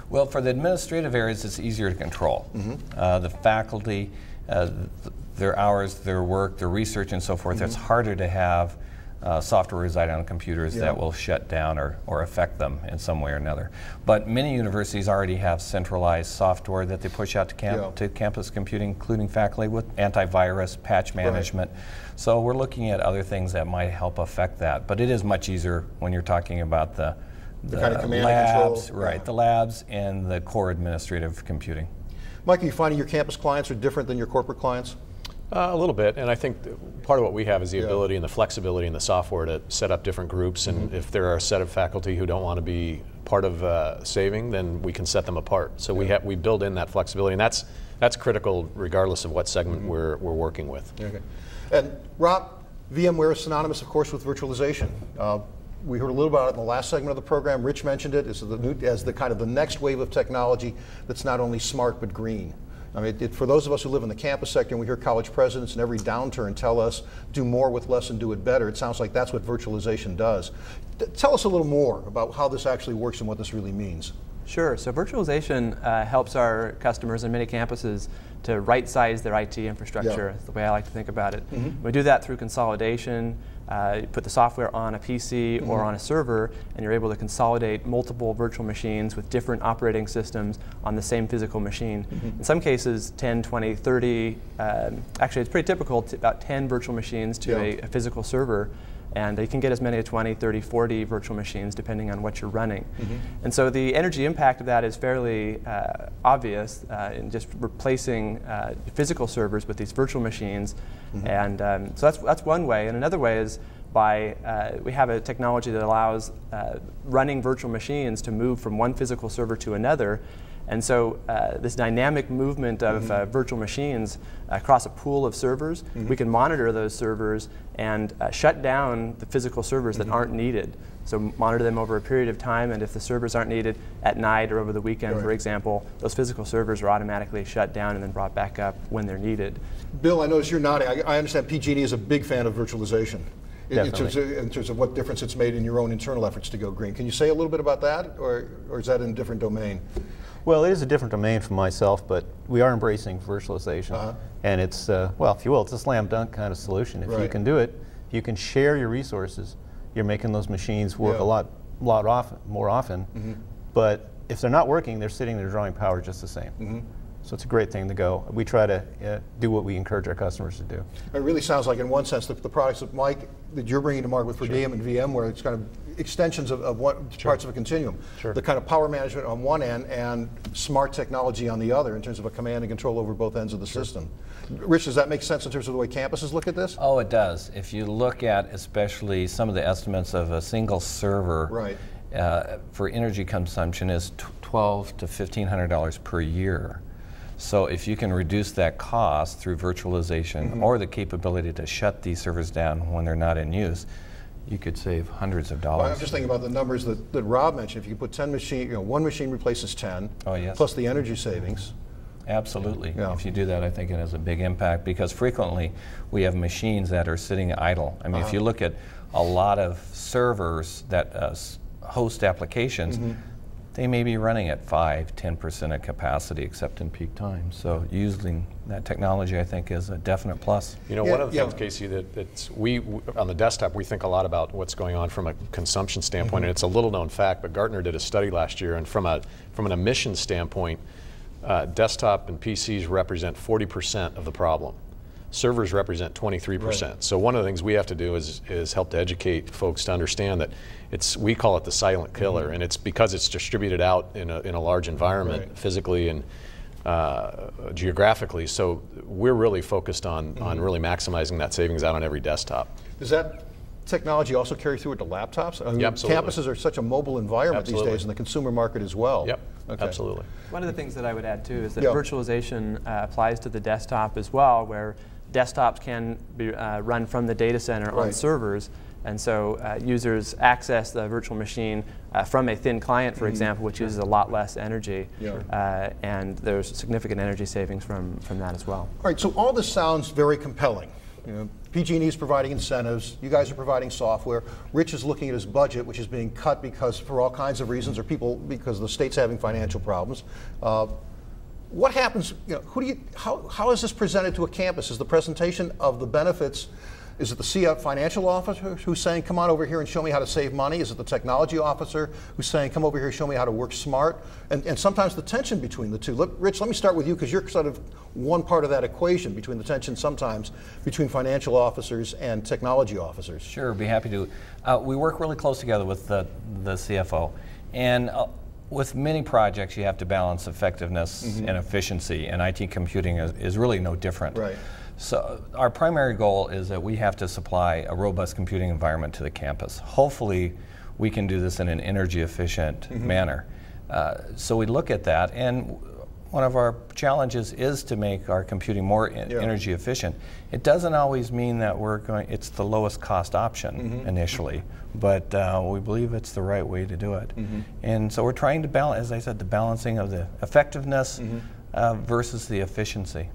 Well, for the administrative areas, it's easier to control. The faculty, their hours, their work, their research, and so forth, it's harder to have software reside on computers that will shut down or affect them in some way or another. But many universities already have centralized software that they push out to campus computing, including faculty, with antivirus, patch management. So we're looking at other things that might help affect that. But it is much easier when you're talking about the
kind of command
labs,
and control.
the labs and the core administrative computing.
Mike, are you finding your campus clients are different than your corporate clients?
A little bit, and I think part of what we have is the ability and the flexibility in the software to set up different groups, and if there are a set of faculty who don't want to be part of saving, then we can set them apart. So we build in that flexibility, and that's critical regardless of what segment we're working with.
Okay. And Rob, VMware is synonymous, of course, with virtualization. We heard a little about it in the last segment of the program. Rich mentioned it as the kind of the next wave of technology that's not only smart but green. I mean, for those of us who live in the campus sector, and we hear college presidents in every downturn tell us, do more with less and do it better. It sounds like that's what virtualization does. Tell us a little more about how this actually works and what this really means.
Sure. So virtualization helps our customers in many campuses to right-size their IT infrastructure. That's the way I like to think about it. We do that through consolidation. You put the software on a PC or on a server, and you're able to consolidate multiple virtual machines with different operating systems on the same physical machine. In some cases, 10, 20, 30, actually it's pretty typical, about 10 virtual machines to a physical server. And you can get as many as 20, 30, 40 virtual machines depending on what you're running. And so the energy impact of that is fairly obvious in just replacing physical servers with these virtual machines. And so that's one way. And another way is by, we have a technology that allows running virtual machines to move from one physical server to another. And so this dynamic movement of virtual machines across a pool of servers, we can monitor those servers and shut down the physical servers that aren't needed. So monitor them over a period of time, and if the servers aren't needed at night or over the weekend, for example, those physical servers are automatically shut down and then brought back up when they're needed.
Bill, I notice you're nodding. I understand PG&E is a big fan of virtualization. In terms of what difference it's made in your own internal efforts to go green. Can you say a little bit about that, or is that in a different domain?
Well, it is a different domain for myself, but we are embracing virtualization. And it's, well, if you will, it's a slam dunk kind of solution. If you can do it, if you can share your resources, you're making those machines work a lot more often. But if they're not working, they're sitting there drawing power just the same. So it's a great thing to go. We try to do what we encourage our customers to do.
It really sounds like, in one sense, the products that Mike, that you're bringing to market with Verdiem and VMware, it's kind of extensions of what parts of a continuum. The kind of power management on one end and smart technology on the other in terms of a command and control over both ends of the system. Rich, does that make sense in terms of the way campuses look at this?
Oh, it does. If you look at especially some of the estimates of a single server for energy consumption is $1,200 to $1,500 per year. So if you can reduce that cost through virtualization or the capability to shut these servers down when they're not in use, you could save hundreds of dollars.
Well, I'm just thinking about the numbers that Rob mentioned. If you put 10 machines, one machine replaces 10, plus the energy savings.
Absolutely. If you do that, I think it has a big impact, because frequently we have machines that are sitting idle. I mean, if you look at a lot of servers that host applications, they may be running at 5–10% of capacity, except in peak times. So using that technology, I think, is a definite plus.
You know, one of the things, Casey, that we on the desktop, we think a lot about what's going on from a consumption standpoint, and it's a little known fact, but Gartner did a study last year, and from an emissions standpoint, desktop and PCs represent 40% of the problem. Servers represent 23%. So one of the things we have to do is help to educate folks to understand that we call it the silent killer, and it's because it's distributed out in a large environment, physically and geographically. So we're really focused on really maximizing that savings out on every desktop.
Does that technology also carry through into laptops? I mean, campuses are such a mobile environment these days, and the consumer market as well.
Absolutely.
One of the things that I would add too is that virtualization applies to the desktop as well, where desktops can be run from the data center on servers, And so users access the virtual machine from a thin client, for example, which uses a lot less energy. And there's significant energy savings from that as well.
All right, so all this sounds very compelling. You know, PG&E is providing incentives, you guys are providing software, Rich is looking at his budget, which is being cut because for all kinds of reasons, or because the state's having financial problems. What happens, you know, how is this presented to a campus? Is the presentation of the benefits, is it the financial officer who's saying, come on over here and show me how to save money? Is it the technology officer who's saying, come over here and show me how to work smart? And sometimes the tension between the two. Rich, let me start with you, because you're sort of one part of that equation, between the tension sometimes between financial officers and technology officers.
Sure, be happy to. We work really close together with the CFO. And with many projects, you have to balance effectiveness and efficiency, and IT computing is really no different.
Right.
So our primary goal is that we have to supply a robust computing environment to the campus. Hopefully, we can do this in an energy efficient manner. So we look at that, and one of our challenges is to make our computing more energy efficient. It doesn't always mean that it's the lowest cost option initially, but we believe it's the right way to do it. And so we're trying to balance, as I said, the balancing of the effectiveness versus the efficiency.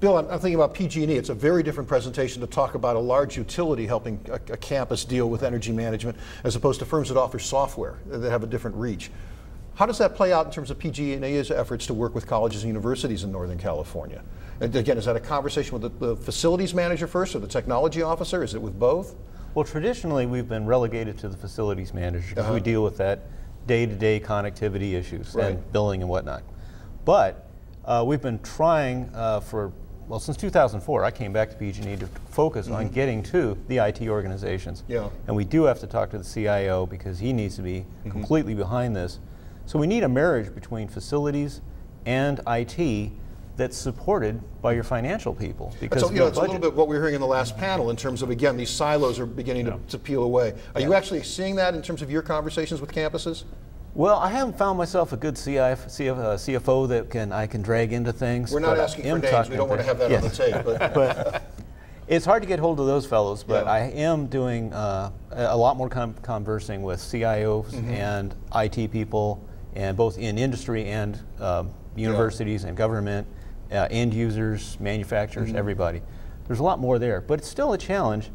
Bill, I'm thinking about PG&E. It's a very different presentation to talk about a large utility helping a campus deal with energy management, as opposed to firms that offer software that have a different reach. How does that play out in terms of PG&E's efforts to work with colleges and universities in Northern California? And again, is that a conversation with the facilities manager first, or the technology officer? Is it with both?
Well, traditionally, we've been relegated to the facilities manager because we deal with that day-to-day connectivity issues and billing and whatnot. But we've been trying well, since 2004, I came back to PG&E to focus on getting to the IT organizations. And we do have to talk to the CIO because he needs to be completely behind this. So we need a marriage between facilities and IT that's supported by your financial people. Because
so, it's a little bit what we were hearing in the last panel in terms of, again, these silos are beginning to peel away. Are you actually seeing that in terms of your conversations with campuses?
Well, I haven't found myself a good CFO that I can drag into things.
We're not asking for names. We don't want to have that on the tape.
But it's hard to get hold of those fellows. But I am doing a lot more conversing with CIOs and IT people, and both in industry and universities and government, end users, manufacturers, everybody. There's a lot more there. But it's still a challenge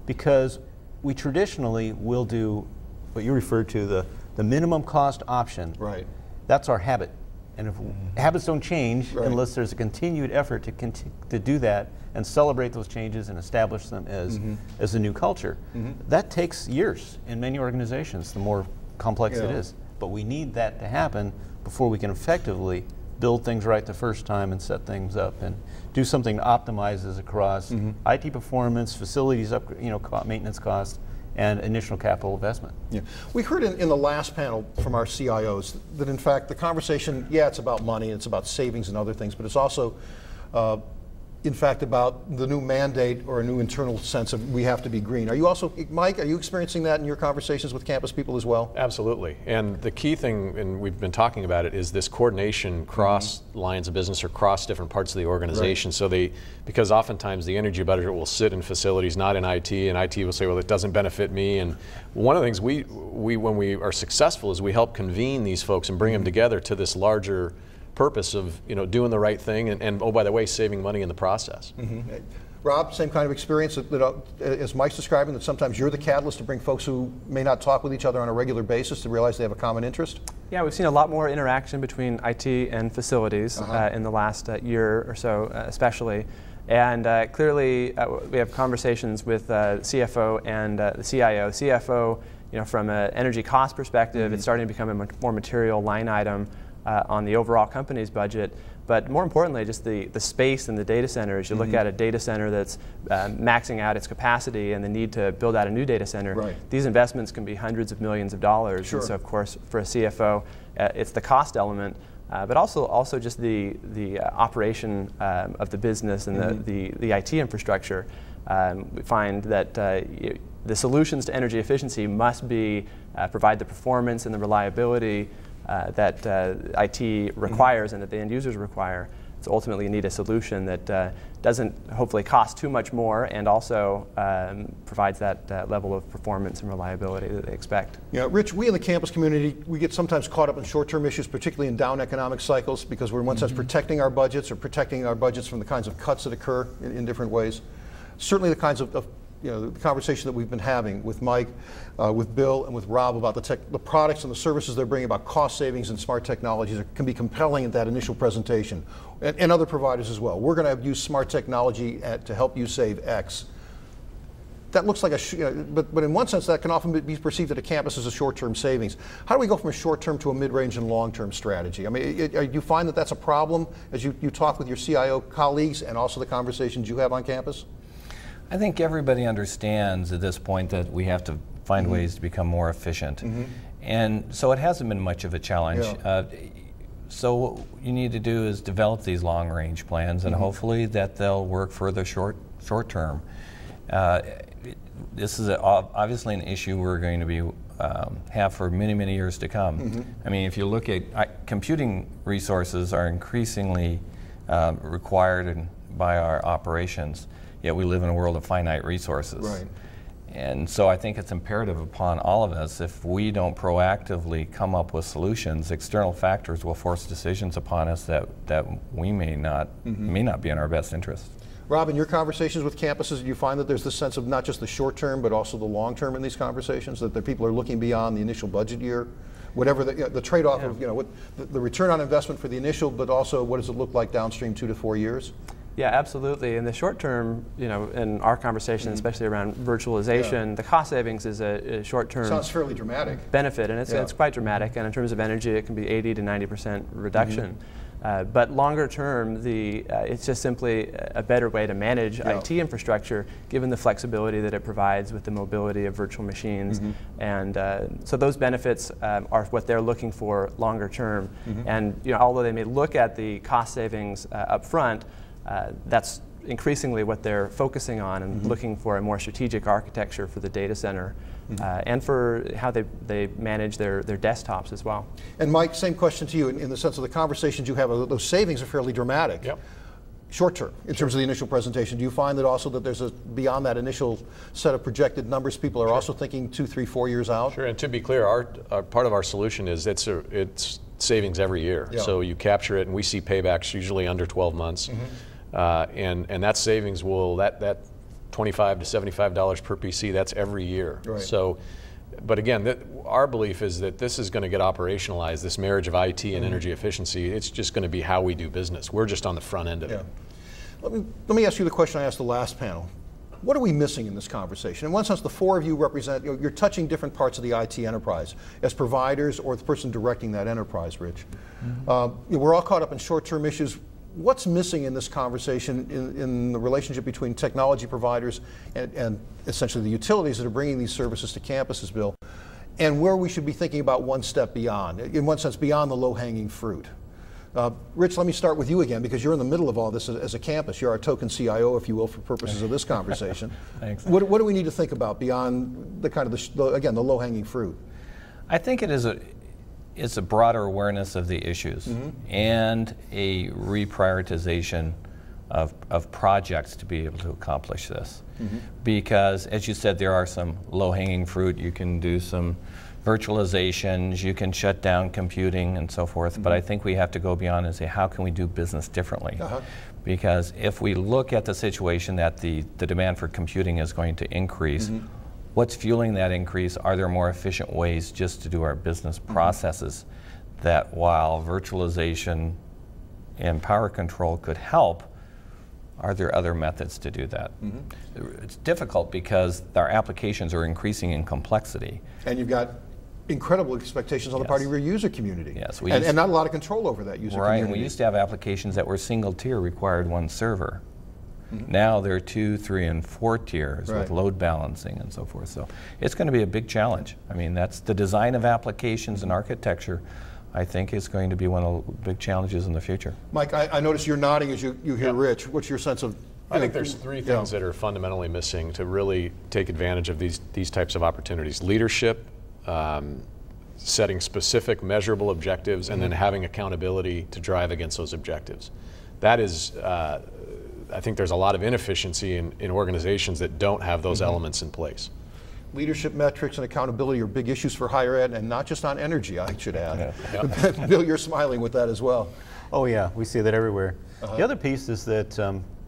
because we traditionally will do what you referred to, the minimum cost option.
Right.
That's our habit. And if habits don't change unless there's a continued effort to do that and celebrate those changes and establish them as a new culture, that takes years in many organizations, the more complex it is. But we need that to happen before we can effectively build things right the first time and set things up and do something that optimizes across IT performance, facilities, maintenance costs, and initial capital investment.
We heard in the last panel from our CIOs that in fact the conversation, it's about money, it's about savings and other things, but it's also in fact about the new mandate or a new internal sense of we have to be green. Are you also, Mike, are you experiencing that in your conversations with campus people as well?
Absolutely. And the key thing, and we've been talking about it, is this coordination cross lines of business or cross different parts of the organization. So because oftentimes the energy budget will sit in facilities, not in IT, and IT will say, well, it doesn't benefit me. And one of the things we when we are successful is we help convene these folks and bring them together to this larger purpose of doing the right thing and oh, by the way, saving money in the process.
Rob, same kind of experience as Mike's describing, that sometimes you're the catalyst to bring folks who may not talk with each other on a regular basis to realize they have a common interest? Yeah,
we've seen a lot more interaction between IT and facilities in the last year or so, especially. And clearly, we have conversations with CFO and the CIO. CFO, from an energy cost perspective, it's starting to become a more material line item on the overall company's budget, but more importantly, just the space in the data center. As you look at a data center that's maxing out its capacity and the need to build out a new data center, these investments can be hundreds of millions of dollars. And so, of course, for a CFO, it's the cost element, but also just the operation of the business and the IT infrastructure. We find that the solutions to energy efficiency must be provide the performance and the reliability that IT requires and that the end users require. So ultimately you need a solution that doesn't hopefully cost too much more and also provides that level of performance and reliability that they expect.
Yeah, Rich, we in the campus community, we get sometimes caught up in short-term issues, particularly in down economic cycles, because we're in one sense protecting our budgets or protecting our budgets from the kinds of cuts that occur in different ways. Certainly the kinds of the conversation that we've been having with Mike, with Bill, and with Rob about the products and the services they're bringing about cost savings and smart technologies can be compelling at that initial presentation, and other providers as well. We're going to use smart technology to help you save X. That looks like but in one sense that can often be perceived at a campus as a short-term savings. How do we go from a short-term to a mid-range and long-term strategy? I mean, do you find that that's a problem as you talk with your CIO colleagues and also the conversations you have on campus?
I think everybody understands at this point that we have to find ways to become more efficient. And so it hasn't been much of a challenge. So what you need to do is develop these long-range plans, and hopefully that they'll work for the short term. This is obviously an issue we're going to be have for many, many years to come. I mean, if you look at computing resources are increasingly required by our operations. Yet we live in a world of finite resources.
Right.
And so I think it's imperative upon all of us, if we don't proactively come up with solutions, external factors will force decisions upon us that we may not be in our best interest.
Rob, in your conversations with campuses, do you find that there's this sense of not just the short term, but also the long term in these conversations, that the people are looking beyond the initial budget year? Whatever the trade-off of, what the return on investment for the initial, but also what does it look like downstream 2 to 4 years?
Yeah, absolutely. In the short term, in our conversation, especially around virtualization, the cost savings is a short-term
sounds fairly dramatic
benefit, and it's quite dramatic. And in terms of energy, it can be 80 to 90% reduction. But longer term, it's just simply a better way to manage IT infrastructure, given the flexibility that it provides with the mobility of virtual machines. And so those benefits are what they're looking for longer term. And although they may look at the cost savings up front, that's increasingly what they're focusing on and looking for a more strategic architecture for the data center and for how they manage their desktops as well.
And Mike, same question to you in the sense of the conversations you have, those savings are fairly dramatic.
Yep.
Short term, in terms of the initial presentation. Do you find that also that there's beyond that initial set of projected numbers, people are also thinking 2, 3, 4 years out?
Sure, and to be clear, our part of our solution is it's savings every year. So you capture it and we see paybacks usually under 12 months. And that savings will, that $25 to $75 per PC, that's every year.
Right.
So, but again, our belief is that this is going to get operationalized, this marriage of IT and energy efficiency. It's just going to be how we do business. We're just on the front end of it.
Let me ask you the question I asked the last panel. What are we missing in this conversation? In one sense, the four of you represent, you're touching different parts of the IT enterprise as providers or the person directing that enterprise, Rich. We're all caught up in short-term issues. What's missing in this conversation in the relationship between technology providers and essentially the utilities that are bringing these services to campuses, Bill, and where we should be thinking about one step beyond, in one sense, beyond the low-hanging fruit? Rich, let me start with you again, because you're in the middle of all this as a campus. You're our token CIO, if you will, for purposes of this conversation.
Thanks.
What do we need to think about beyond the kind of, the low-hanging fruit?
I think it's a broader awareness of the issues and a reprioritization of projects to be able to accomplish this. Because, as you said, there are some low-hanging fruit. You can do some virtualizations, you can shut down computing and so forth, but I think we have to go beyond and say, how can we do business differently? Because if we look at the situation that the demand for computing is going to increase, what's fueling that increase? Are there more efficient ways just to do our business processes that, while virtualization and power control could help, are there other methods to do that? It's difficult because our applications are increasing in complexity.
And you've got incredible expectations on the part of your user community.
Yes,
and not a lot of control over that user community.
Right, and we used to have applications that were single tier, required one server. Now there are 2, 3, and 4 tiers with load balancing and so forth. So it's going to be a big challenge. I mean, that's the design of applications and architecture, I think, is going to be one of the big challenges in the future.
Mike, I notice you're nodding as you hear Rich. What's your sense of?
I think there's 3 things that are fundamentally missing to really take advantage of these types of opportunities. Leadership, setting specific measurable objectives, and then having accountability to drive against those objectives. that is, I think there's a lot of inefficiency in organizations that don't have those elements in place.
Leadership metrics and accountability are big issues for higher ed, and not just on energy, I should add. Yeah. Bill, you're smiling with that as well.
Oh yeah, we see that everywhere. The other piece is that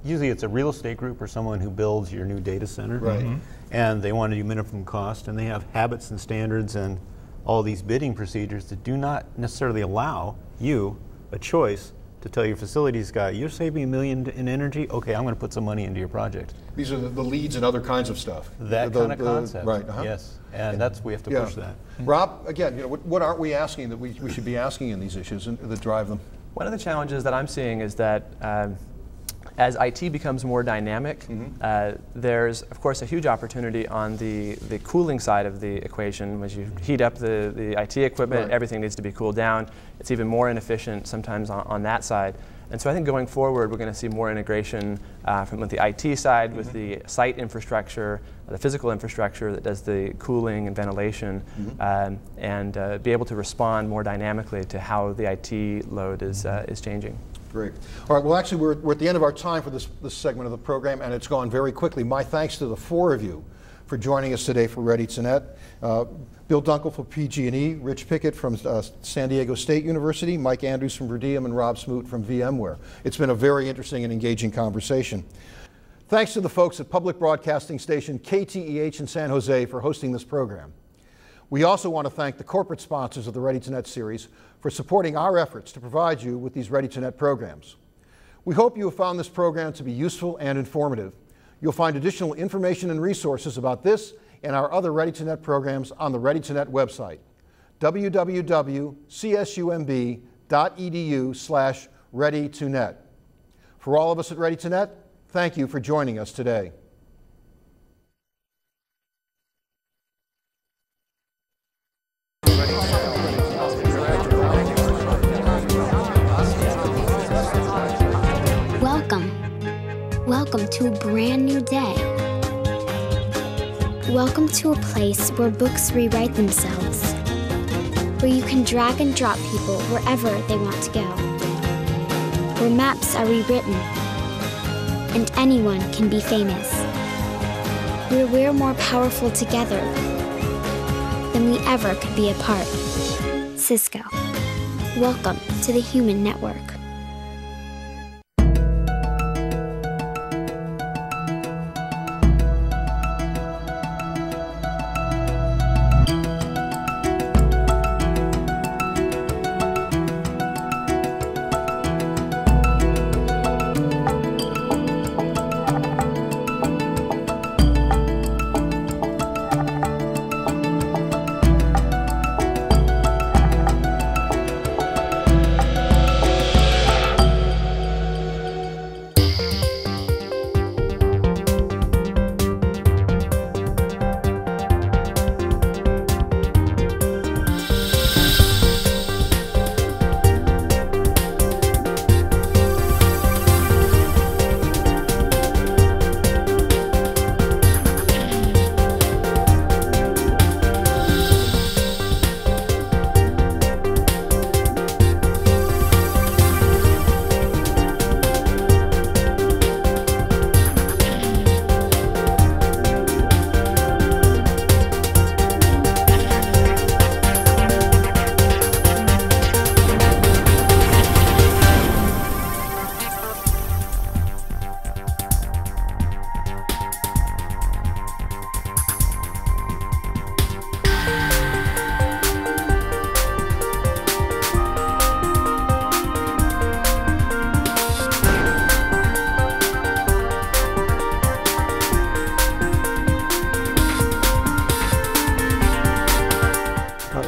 usually it's a real estate group or someone who builds your new data center.
Right.
And they want to do minimum cost, and they have habits and standards and all these bidding procedures that do not necessarily allow you a choice to tell your facilities guy, you're saving $1 million in energy, okay, I'm going to put some money into your project.
These are the leads and other kinds of stuff.
That kind of concept,
right?
Yes, and that's, we have to push that.
Rob, again, you know, what aren't we asking that we should be asking in these issues that drive them?
One of the challenges that I'm seeing is that as IT becomes more dynamic, there's of course a huge opportunity on the cooling side of the equation. As you heat up the IT equipment, everything needs to be cooled down. It's even more inefficient sometimes on that side. And so I think going forward, we're going to see more integration from the IT side with the site infrastructure, the physical infrastructure that does the cooling and ventilation, and be able to respond more dynamically to how the IT load is changing.
Great. All right, well actually we're at the end of our time for this segment of the program, and it's gone very quickly. My thanks to the four of you for joining us today for Ready to Net. Bill Dunkel from PG&E, Rich Pickett from San Diego State University, Mike Andrews from Verdiem, and Rob Smoot from VMware. It's been a very interesting and engaging conversation. Thanks to the folks at public broadcasting station KTEH in San Jose for hosting this program. We also want to thank the corporate sponsors of the Ready to Net series for supporting our efforts to provide you with these Ready to Net programs. We hope you have found this program to be useful and informative. You'll find additional information and resources about this and our other Ready to Net programs on the Ready to Net website, www.csumb.edu/ready2net. For all of us at Ready to Net, thank you for joining us today.
Welcome to a brand new day. Welcome to a place where books rewrite themselves, where you can drag and drop people wherever they want to go, where maps are rewritten, and anyone can be famous, where we're more powerful together than we ever could be apart. Cisco. Welcome to the Human Network.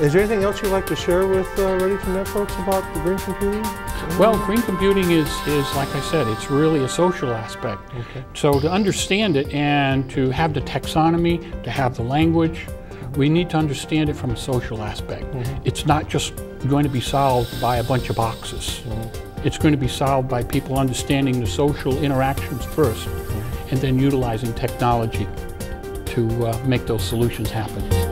Is there anything else you'd like to share with Ready to Net folks about the green computing?
Well, green computing is, like I said, it's really a social aspect.
Okay.
So to understand it and to have the taxonomy, to have the language, we need to understand it from a social aspect. It's not just going to be solved by a bunch of boxes. It's going to be solved by people understanding the social interactions first, and then utilizing technology to make those solutions happen.